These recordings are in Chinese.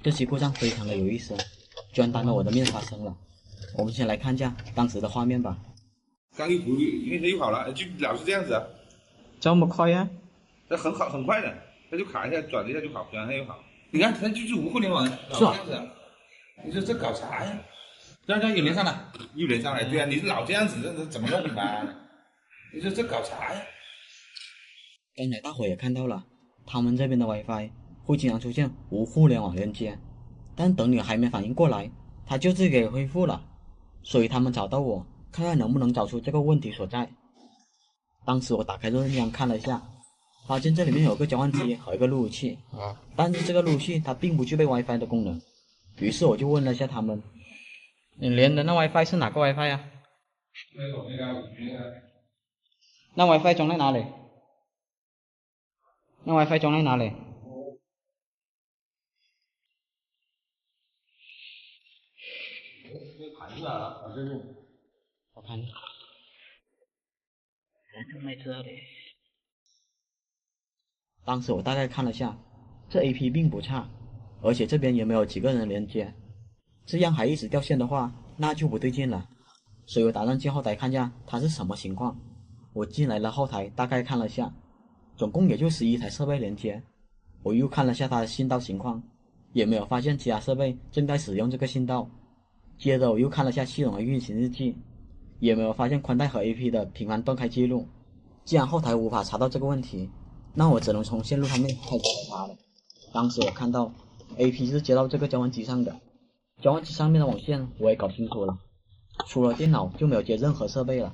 这起故障非常的有意思，居然当着我的面发生了。我们先来看一下当时的画面吧。刚一回，因为它又好了，就老是这样子啊。这么快呀？这很好，很快的，它就卡一下，转一下就好，转一下又好。你看，它就是无互联网，老这样子啊。你说这搞啥呀？这又连上了，又连上了。对啊，你老这样子，这怎么弄吧？你说这搞啥呀？刚才大伙也看到了，他们这边的 WiFi 会经常出现无互联网连接，但等你还没反应过来，它就自己给恢复了。所以他们找到我，看看能不能找出这个问题所在。当时我打开热电箱看了一下，发现这里面有个交换机和一个路由器，但是这个路由器它并不具备 WiFi 的功能。于是我就问了一下他们，你连的那 WiFi 是哪个 WiFi 啊？那 WiFi 装在哪里？那 WiFi 装在哪里？我看人就在这里。当时我大概看了下，这 AP 并不差，而且这边也没有几个人连接，这样还一直掉线的话，那就不对劲了。所以我打算进后台看下它是什么情况。我进来了后台，大概看了下，总共也就11台设备连接。我又看了下它的信道情况，也没有发现其他设备正在使用这个信道。接着我又看了下系统的运行日记，也没有发现宽带和 AP 的频繁断开记录。既然后台无法查到这个问题，那我只能从线路方面开始查了。当时我看到 AP 是接到这个交换机上的，交换机上面的网线我也搞清楚了，除了电脑就没有接任何设备了。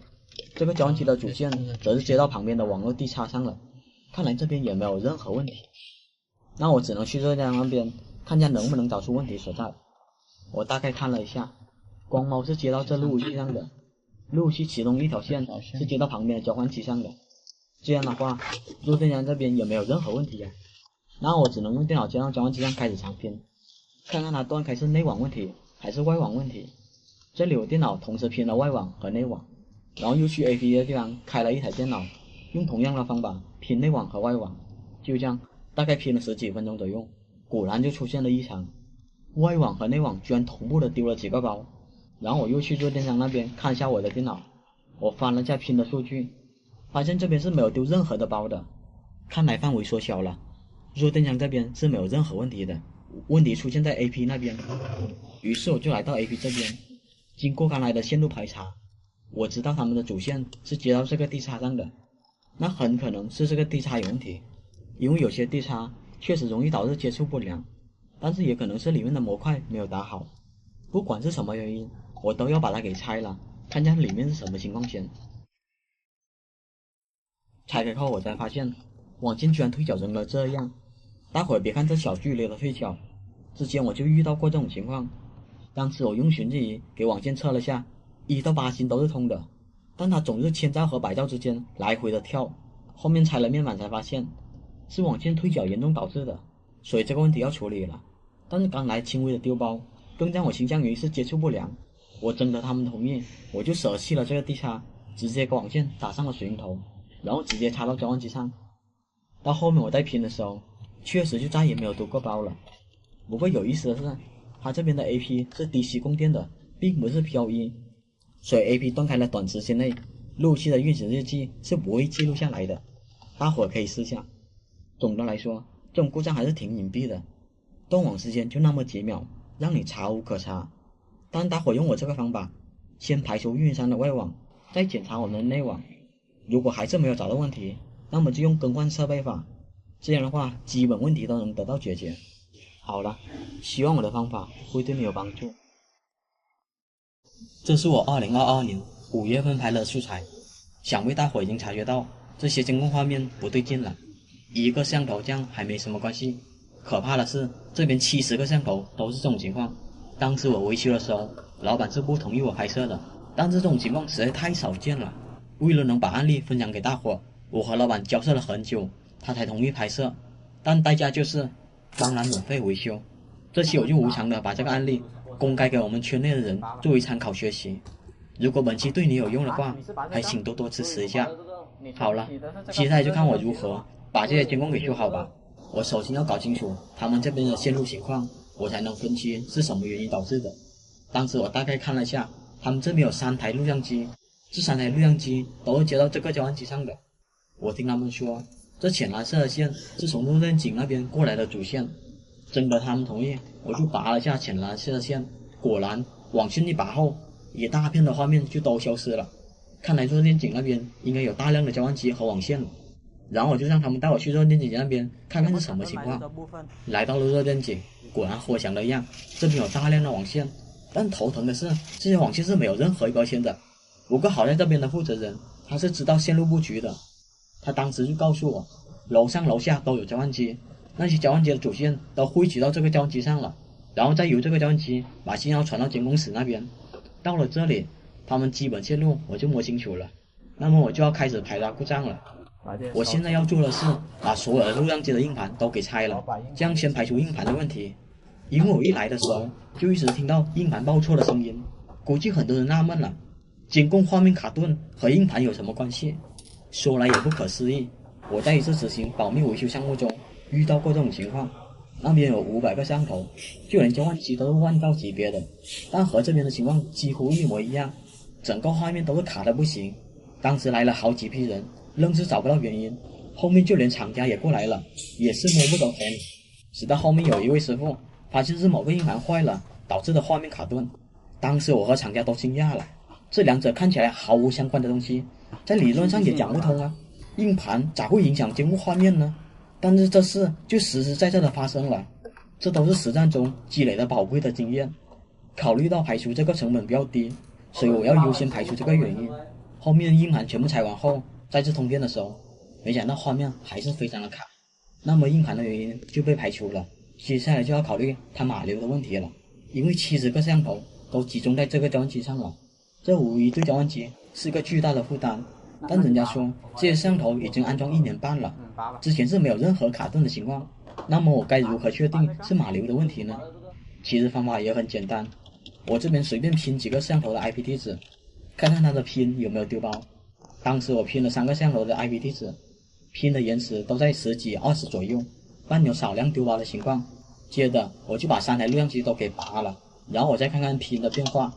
这个交换机的主线则是接到旁边的网络地插上了，看来这边也没有任何问题。那我只能去热电箱那边看下能不能找出问题所在。我大概看了一下，光猫是接到这路由器上的，路由器其中一条线是接到旁边的交换机上的。这样的话，热电箱这边也没有任何问题呀。那我只能用电脑接到交换机上开始长拼，看看它断开是内网问题还是外网问题。这里我电脑同时拼了外网和内网，然后又去 AP 的地方开了一台电脑，用同样的方法拼内网和外网。就这样大概拼了10几分钟左右，果然就出现了异常，外网和内网居然同步的丢了几个包。然后我又去热电箱那边看一下我的电脑，我翻了下拼的数据，发现这边是没有丢任何的包的，看来范围缩小了，热电箱这边是没有任何问题的，问题出现在 AP 那边。于是我就来到 AP 这边，经过刚才的线路排查，我知道他们的主线是接到这个地插上的，那很可能是这个地插有问题，因为有些地插确实容易导致接触不良，但是也可能是里面的模块没有打好。不管是什么原因，我都要把它给拆了，看看里面是什么情况先。拆开后我才发现，网线居然推角成了这样。大伙儿别看这小距离的推角，之前我就遇到过这种情况。当时我用寻迹仪给网线测了下，1到8星都是通的，但它总是1000兆和100兆之间来回的跳。后面拆了面板才发现，是网线推角严重导致的，所以这个问题要处理了。但是刚才轻微的丢包，更让我倾向于是接触不良。我征得他们同意，我就舍弃了这个地插，直接给网线打上了水龙头，然后直接插到交换机上。到后面我在拼的时候，确实就再也没有丢过包了。不过有意思的是，它这边的 AP 是 DC 供电的，并不是 PoE， 所以 AP 断开了短时间内，路由器的运行日记是不会记录下来的。大伙可以试下。总的来说，这种故障还是挺隐蔽的，断网时间就那么几秒，让你查无可查。但大伙用我这个方法，先排除运营商的外网，再检查我们的内网，如果还是没有找到问题，那么就用更换设备法，这样的话基本问题都能得到解决。好了，希望我的方法会对你有帮助。这是我2022年5月份拍的素材，想必大伙已经察觉到这些监控画面不对劲了。一个摄像头这样还没什么关系，可怕的是这边70个摄像头都是这种情况。当时我维修的时候，老板是不同意我拍摄的，但是这种情况实在太少见了。为了能把案例分享给大伙，我和老板交涉了很久，他才同意拍摄，但代价就是当然免费维修。这期我就无偿的把这个案例公开给我们圈内的人作为参考学习。如果本期对你有用的话，还请多多支持一下。好了，接下来就看我如何把这些监控给修好吧。我首先要搞清楚他们这边的线路情况，我才能分析是什么原因导致的。当时我大概看了下，他们这边有3台录像机，这3台录像机都是接到这个交换机上的。我听他们说，这浅蓝色的线是从路电井那边过来的主线。征得他们同意，我就拔了下浅蓝色的线，果然网线一拔后，一大片的画面就都消失了。看来路电井那边应该有大量的交换机和网线了。然后我就让他们带我去热电井那边看看是什么情况。来到了热电井，果然和我想的一样，这边有大量的网线，但头疼的是这些网线是没有任何一根线的。不过好在这边的负责人他是知道线路布局的，他当时就告诉我，楼上楼下都有交换机，那些交换机的主线都汇集到这个交换机上了，然后再由这个交换机把信号传到监控室那边。到了这里，他们基本线路我就摸清楚了，那么我就要开始排查故障了。我现在要做的是把所有的录像机的硬盘都给拆了，这样先排除硬盘的问题。因为我一来的时候就一直听到硬盘报错的声音，估计很多人纳闷了，监控画面卡顿和硬盘有什么关系？说来也不可思议，我在一次执行保密维修项目中遇到过这种情况。那边有500个摄像头，就连交换机都是万兆级别的，但和这边的情况几乎一模一样，整个画面都是卡的不行。当时来了好几批人，愣是找不到原因，后面就连厂家也过来了，也是摸不着头脑。直到后面有一位师傅发现是某个硬盘坏了导致的画面卡顿，当时我和厂家都惊讶了，这两者看起来毫无相关的东西，在理论上也讲不通啊，硬盘咋会影响监控画面呢？但是这事就实实在在的发生了，这都是实战中积累的宝贵的经验。考虑到排除这个成本比较低，所以我要优先排除这个原因。后面硬盘全部拆完后，再次通电的时候，没想到画面还是非常的卡，那么硬盘的原因就被排除了。接下来就要考虑它码流的问题了，因为70个摄像头都集中在这个交换机上了，这无疑对交换机是个巨大的负担。但人家说这些摄像头已经安装1年半了，之前是没有任何卡顿的情况，那么我该如何确定是码流的问题呢？其实方法也很简单，我这边随便拼几个摄像头的 IP 地址，看看它的拼有没有丢包。当时我拼了3个摄像头的 IP 地址，拼的延时都在10几20左右，但有少量丢包的情况。接着我就把3台录像机都给拔了，然后我再看看拼的变化。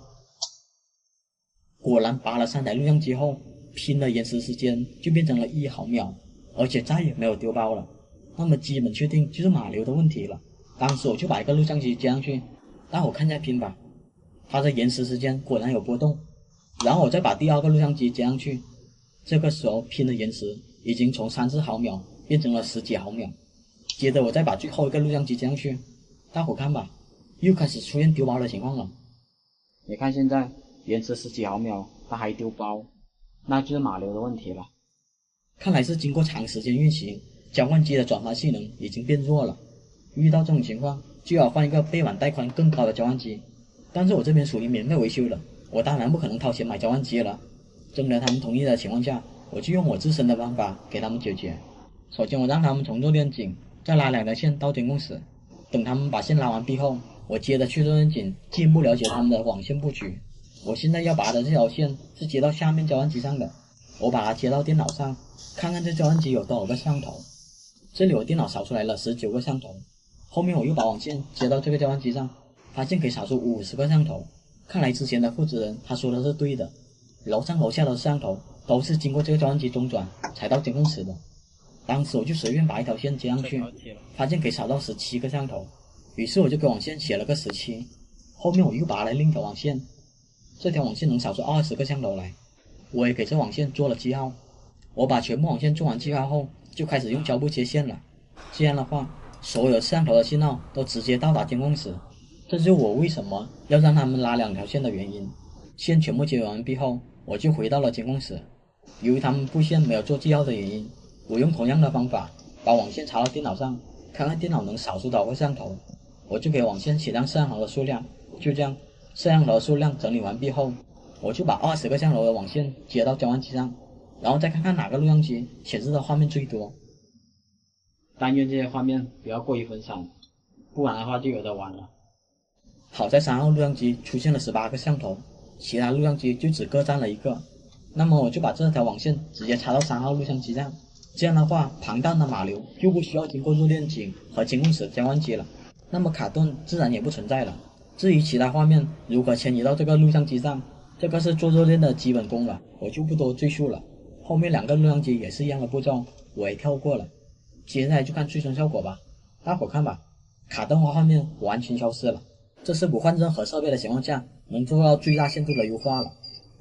果然拔了3台录像机后，拼的延时时间就变成了1毫秒，而且再也没有丢包了。那么基本确定就是码流的问题了。当时我就把一个录像机接上去，让我看一下拼吧，它的延时时间果然有波动。然后我再把第2个录像机接上去，这个时候拼的延时已经从3、4毫秒变成了10几毫秒。接着我再把最后一个录像机接上去，大伙看吧，又开始出现丢包的情况了。你看现在延时10几毫秒，它还丢包，那就是码流的问题了。看来是经过长时间运行，交换机的转发性能已经变弱了。遇到这种情况，就要换一个背板带宽更高的交换机。但是我这边属于免费维修的，我当然不可能掏钱买交换机了。征得他们同意的情况下，我就用我自身的办法给他们解决。首先我让他们从热电井再拉2条线到监控室，等他们把线拉完毕后，我接着去热电井进一步了解他们的网线布局。我现在要拔的这条线是接到下面交换机上的，我把它接到电脑上，看看这交换机有多少个摄像头。这里我电脑扫出来了19个摄像头，后面我又把网线接到这个交换机上，发现可以扫出50个摄像头。看来之前的负责人他说的是对的，楼上楼下的摄像头都是经过这个交换机中转才到监控室的。当时我就随便把一条线接上去，发现可以扫到17个摄像头，于是我就给网线写了个17。后面我又拔了另一条网线，这条网线能扫出20个摄像头来，我也给这网线做了记号。我把全部网线做完记号后，就开始用胶布接线了。这样的话，所有摄像头的信号都直接到达监控室。这就是我为什么要让他们拉2条线的原因。线全部接完毕后，我就回到了监控室。由于他们布线没有做记号的原因，我用同样的方法把网线插到电脑上，看看电脑能扫出多少个摄像头，我就给网线写上摄像头的数量。就这样，摄像头的数量整理完毕后，我就把20个摄像头的网线接到交换机上，然后再看看哪个录像机显示的画面最多。但愿这些画面不要过于分散，不然的话就有得玩了。好在3号录像机出现了18个摄像头，其他录像机就只各占了1个。那么我就把这条网线直接插到3号录像机上，这样的话庞大的码流就不需要经过热电井和监控室交换机了。那么卡顿自然也不存在了。至于其他画面如何迁移到这个录像机上，这个是做热链的基本功了，我就不多赘述了。后面2个录像机也是一样的步骤，我也跳过了。接下来就看最终效果吧，大伙看吧，卡顿画面完全消失了，这是不换任何设备的情况下能做到最大限度的优化了，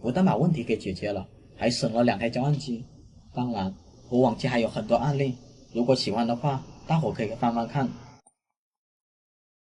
不但把问题给解决了，还省了2台交换机。当然，我往期还有很多案例，如果喜欢的话，大伙可以翻翻看。